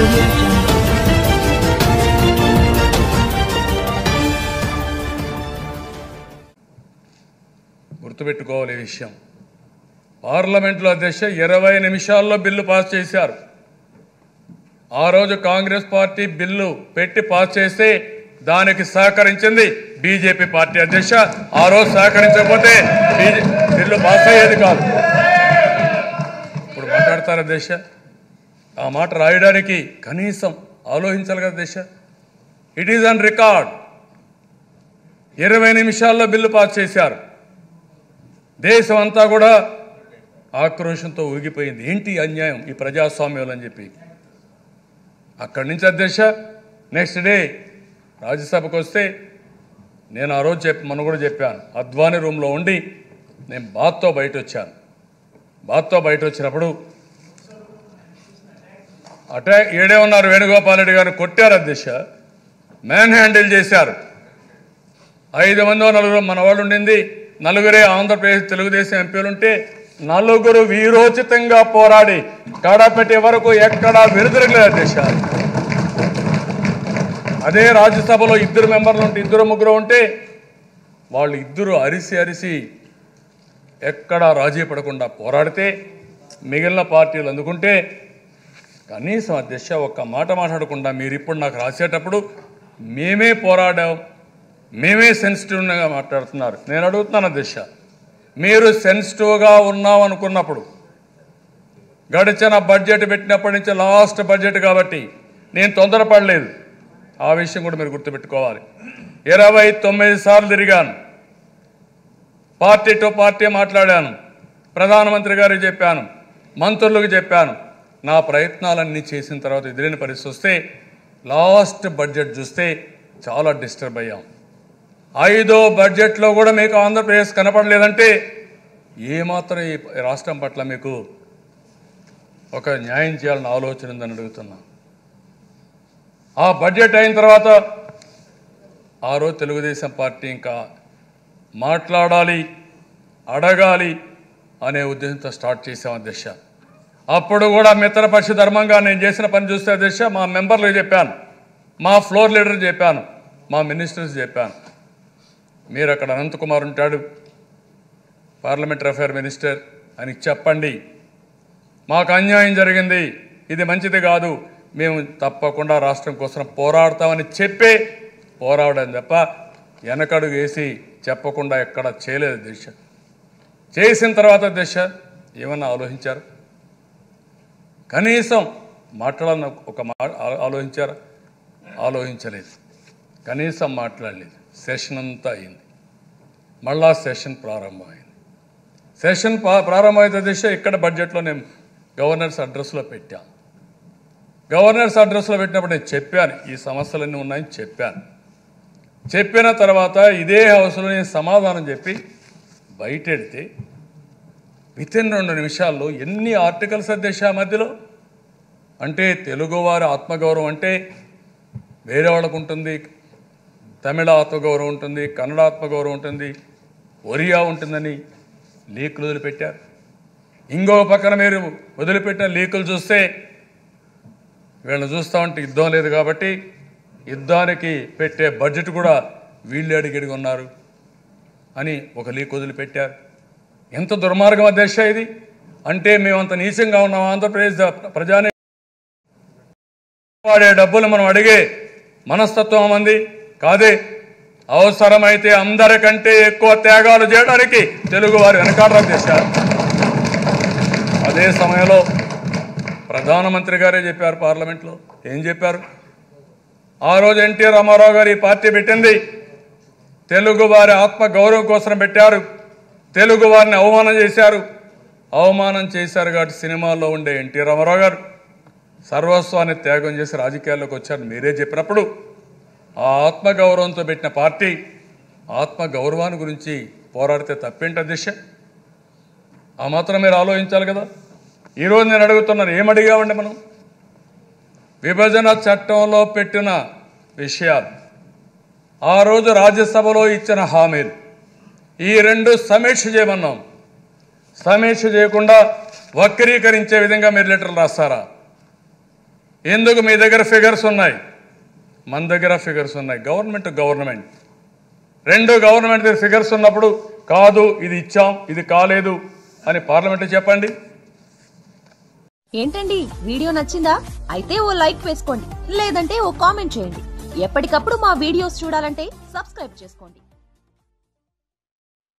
audio jungle. గుర్తుపెట్టుకోవాలి ఈ విషయం. పార్లమెంట్లో అధ్యక్ష 20 నిమిషాల్లో బిల్లు పాస్ చేశారు. ఆ రోజు కాంగ్రెస్ పార్టీ బిల్లు పెట్టి పాస్ చేస్తే దానికి సహకరించింది బీజేపీ పార్టీ అధ్యక్ష. ఆ రోజు సహకరించకపోతే బిల్లు పాస్ అయ్యేది కాదు. ఇప్పుడు మాట్లాడతారు అధ్యక్ష. ఆ మాట రాయడానికి కనీసం ఆలోచించాలి కదా అధ్యక్ష. It is on record. 20 నిమిషాల్లో బిల్లు పాస్ చేశారు. దేశం అంతా కూడా ఆక్రోషంతో ఊగిపోయింది. ఏంటి అన్యాయం ఈ ప్రజాస్వామ్యం అని చెప్పి. అక్కడి నుంచి అధ్యక్ష నెక్స్ట్ డే రాజ్యసభకు వస్తే నేను ఆ రోజు మొన్న కూడా చెప్పాను, అద్వానీ రూమ్లో ఉండి నేను బాత్తో బయట వచ్చాను. బాత్తో బయట వచ్చినప్పుడు ఏడే ఉన్నారు వేణుగోపాల్ రెడ్డి గారిని కొట్టారు అధ్యక్ష. మ్యాన్ హ్యాండిల్ చేశారు. 5 మందో 4 మన వాళ్ళు ఉండింది. 4 ఆంధ్రప్రదేశ్ తెలుగుదేశం ఎంపీలుంటే 4 వీరోచితంగా పోరాడి కడపటి వరకు ఎక్కడా వెనుదిరగలేదు అధ్యక్ష. అదే రాజ్యసభలో 2 మెంబర్లు ఉంటే 2 ఉంటే వాళ్ళు 2 అరిసి ఎక్కడా రాజీ పడకుండా పోరాడితే మిగిలిన పార్టీలు అందుకుంటే కనీసం అధ్యక్ష ఒక్క మాట మాట్లాడకుండా మీరు ఇప్పుడు నాకు రాసేటప్పుడు మేమే పోరాడాం, మేమే సెన్సిటివ్గా మాట్లాడుతున్నారు. నేను అడుగుతున్నాను అధ్యక్ష, మీరు సెన్సిటివ్గా ఉన్నాం అనుకున్నప్పుడు గడిచిన బడ్జెట్ పెట్టినప్పటి నుంచి లాస్ట్ బడ్జెట్ కాబట్టి నేను తొందరపడలేదు. ఆ విషయం కూడా మీరు గుర్తుపెట్టుకోవాలి. 29 సార్లు తిరిగాను, పార్టీ టు పార్టీ మాట్లాడాను, ప్రధానమంత్రి గారికి చెప్పాను, మంత్రులకు చెప్పాను. నా ప్రయత్నాలన్నీ చేసిన తర్వాత ఎదురైన పరిస్థితి వస్తే లాస్ట్ బడ్జెట్ చూస్తే చాలా డిస్టర్బ్ అయ్యాం. 5వ బడ్జెట్లో కూడా మీకు ఆంధ్రప్రదేశ్ కనపడలేదంటే ఏమాత్రం ఈ రాష్ట్రం పట్ల మీకు ఒక న్యాయం చేయాలని ఆలోచన ఉందని అడుగుతున్నా. ఆ బడ్జెట్ అయిన తర్వాత ఆ రోజు తెలుగుదేశం పార్టీ ఇంకా మాట్లాడాలి, అడగాలి అనే ఉద్దేశంతో స్టార్ట్ చేసాం అధ్యక్ష. అప్పుడు కూడా మిత్రపక్ష ధర్మంగా నేను చేసిన పని చూస్తే అధ్యక్ష మా మెంబర్లకు చెప్పాను, మా ఫ్లోర్ లీడర్ చెప్పాను, మా మినిస్టర్స్ చెప్పాను, మీరు అక్కడ అనంతకుమార్ ఉంటాడు పార్లమెంటరీ అఫైర్ మినిస్టర్ అని చెప్పండి, మాకు అన్యాయం జరిగింది, ఇది మంచిది కాదు, మేము తప్పకుండా రాష్ట్రం కోసం పోరాడతామని చెప్పే పోరాడని తప్ప వెనకడుగు వేసి చెప్పకుండా ఎక్కడ చేయలేదు అధ్యక్ష. చేసిన తర్వాత అధ్యక్ష ఏమన్నా ఆలోచించారు? కనీసం మాట్లాడాలని ఒక ఆలోచించారా? ఆలోచించలేదు, కనీసం మాట్లాడలేదు. సెషన్ అంతా అయింది, మళ్ళా సెషన్ ప్రారంభమైంది. సెషన్ ప్రారంభమైతే దిశ ఇక్కడ బడ్జెట్లో నేను గవర్నర్స్ అడ్రస్లో పెట్టాను. గవర్నర్స్ అడ్రస్లో పెట్టినప్పుడు నేను చెప్పాను ఈ సమస్యలన్నీ ఉన్నాయని చెప్పాను. చెప్పిన తర్వాత ఇదే హౌస్లో నేను సమాధానం చెప్పి బయటెడితే వితిన్ 2 నిమిషాల్లో ఎన్ని ఆర్టికల్స్ అధ్యక్ష మధ్యలో. అంటే తెలుగువారి ఆత్మగౌరవం అంటే వేరే వాళ్ళకు ఉంటుంది, తమిళ ఆత్మగౌరవం ఉంటుంది, కన్నడ ఆత్మగౌరవం ఉంటుంది, ఒరియా ఉంటుందని లీకులు వదిలిపెట్టారు. ఇంకో పక్కన మీరు వదిలిపెట్టిన లీకులు చూస్తే వీళ్ళని చూస్తూ ఉంటే యుద్ధం లేదు కాబట్టి యుద్ధానికి పెట్టే బడ్జెట్ కూడా వీళ్ళు అడిగిడిగి ఉన్నారు అని ఒక లీక్ వదిలిపెట్టారు. ఎంత దుర్మార్గం అధ్యక్ష ఇది. అంటే మేమంత నీచంగా ఉన్నాం ఆంధ్రప్రదేశ్ ప్రజాని వాడే డబ్బులు మనం అడిగే మనస్తత్వం మంది కాదే. అవసరమైతే అందరికంటే ఎక్కువ త్యాగాలు చేయడానికి తెలుగు వారు వెనకాడడం చేశారు. అదే సమయంలో ప్రధానమంత్రి గారే చెప్పారు పార్లమెంట్లో. ఏం చెప్పారు? ఆ రోజు ఎన్టీ రామారావు గారు ఈ పార్టీ పెట్టింది తెలుగు వారి ఆత్మ గౌరవం కోసం పెట్టారు. తెలుగు వారిని అవమానం చేశారు కాబట్టి సినిమాల్లో ఉండే ఎన్టీ రామారావు గారు సర్వస్వాన్ని త్యాగం చేసి రాజకీయాల్లోకి వచ్చారు మీరే చెప్పినప్పుడు ఆ ఆత్మగౌరవంతో పెట్టిన పార్టీ ఆత్మగౌరవాన్ని గురించి పోరాడితే తప్పేంటి అధ్యక్ష? ఆ మాత్రం మీరు ఆలోచించాలి కదా. ఈరోజు నేను అడుగుతున్నాను, ఏమడిగామండి మనం? విభజన చట్టంలో పెట్టిన విషయాలు, ఆ రోజు రాజ్యసభలో ఇచ్చిన హామీలు, ఈ 2 సమీక్ష చేయమన్నాం. సమీక్ష చేయకుండా వక్రీకరించే విధంగా మీరు లెటర్లు రాస్తారా? ఎందుకు మీ దగ్గర ఫిగర్స్ ఉన్నాయి, మన దగ్గర ఫిగర్స్ ఉన్నాయి. గవర్నమెంట్ రెండు గవర్నమెంట్ దగ్గర ఫిగర్స్ ఉన్నప్పుడు కాదు ఇది ఇచ్చాం ఇది కాలేదు అని పార్లమెంట్లో చెప్పండి. ఏంటండి వీడియో నచ్చిందా? అయితే ఓ లైక్ వేసుకోండి, లేదంటే ఓ కామెంట్ చేయండి. ఎప్పటికప్పుడు మా వీడియోస్ చూడాలంటే సబ్స్క్రైబ్ చేసుకోండి.